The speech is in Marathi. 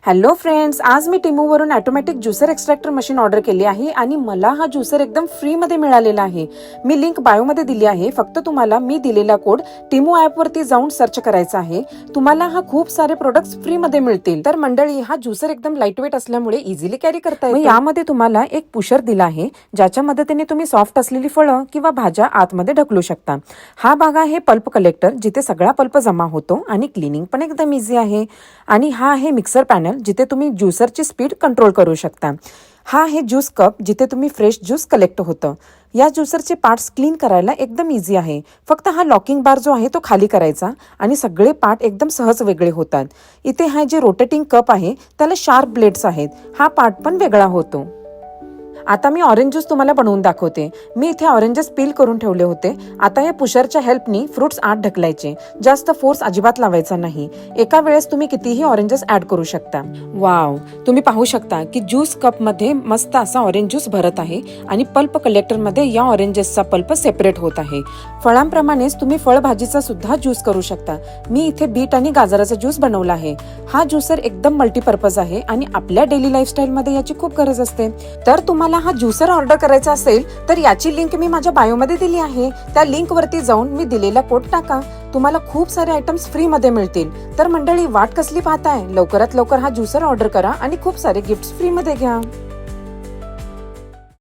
हॅलो फ्रेंड्स, आज मी टिमूवरून automatic juicer extractor machine order केली आहे आणि मला हा ज्युसर एकदम फ्री मध्ये मिळालेला आहे. मी लिंक बायोमध्ये दिली आहे. फक्त तुम्हाला मी दिलेला कोड टिमू ऍप वरती जाऊन सर्च करायचा आहे. तुम्हाला हा खूप सारे प्रोडक्ट्स फ्री मध्ये मिळतील. तर मंडळी, हा ज्युसर एकदम लाईटवेट असल्यामुळे इझिली कॅरी करता येतो. यामध्ये तुम्हाला एक पुशर दिला आहे, ज्याच्या मदतीने तुम्ही सॉफ्ट असलेली फळं किंवा भाज्या आतमध्ये ढकलू शकता. हा भाग आहे पल्प कलेक्टर, जिथे सगळा पल्प जमा होतो आणि क्लिनिंग पण एकदम इझी आहे. आणि हा आहे मिक्सर पॅनल, जिथे तुम्ही ज्युसरची स्पीड कंट्रोल करू शकता. हा आहे ज्यूस कप, जिथे तुम्ही फ्रेश ज्यूस कलेक्ट होतं. या ज्युसरचे पार्ट्स क्लीन करायला एकदम इझी आहे. फक्त हा लॉकिंग बार जो आहे तो खाली करायचा आणि सगळे पार्ट एकदम सहज वेगळे होतात. इथे हा जे रोटेटिंग कप आहे त्याला शार्प ब्लेड्स आहेत. हा पार्ट पण वेगळा होतो. आता मी ऑरेंज ज्यूस तुम्हाला बनवून दाखवते. मी इथे ऑरेंजेस पील करून ठेवले होते. आता या पुशरच्या हेल्पनी फ्रुट्स आत ढकलायचे. जास्त फोर्स अजिबात लावायचा नाही. एका वेळेस तुम्ही कितीही ऑरेंजेस ऍड करू शकता. वाव, तुम्ही पाहू शकता की ज्यूस कप मध्ये मस्त असा ऑरेंज ज्यूस भरत आहे आणि पल्प कलेक्टर मध्ये या ऑरेंजेसचा पल्प सेपरेट होत आहे. फळांप्रमाणेच तुम्ही फळभाजीचा सुद्धा ज्यूस करू शकता. मी इथे बीट आणि गाजराचा ज्यूस बनवला आहे. हा ज्यूसर एकदम मल्टीपर्पज आहे आणि आपल्या डेली लाईफस्टाईल मध्ये याची खूप गरज असते. तर तुम्हाला हा ज्युसर ऑर्डर करायचा असेल तर याची लिंक मी माझ्या बायोमध्ये दिली आहे. त्या लिंक वरती जाऊन मी दिलेला कोड टाका. तुम्हाला खूप सारे आयटम्स फ्री मध्ये मिळतील. तर मंडळी, वाट कसली पाहताय? लवकरात लवकर हा ज्युसर ऑर्डर करा आणि खूप सारे गिफ्ट्स फ्री मध्ये घ्या.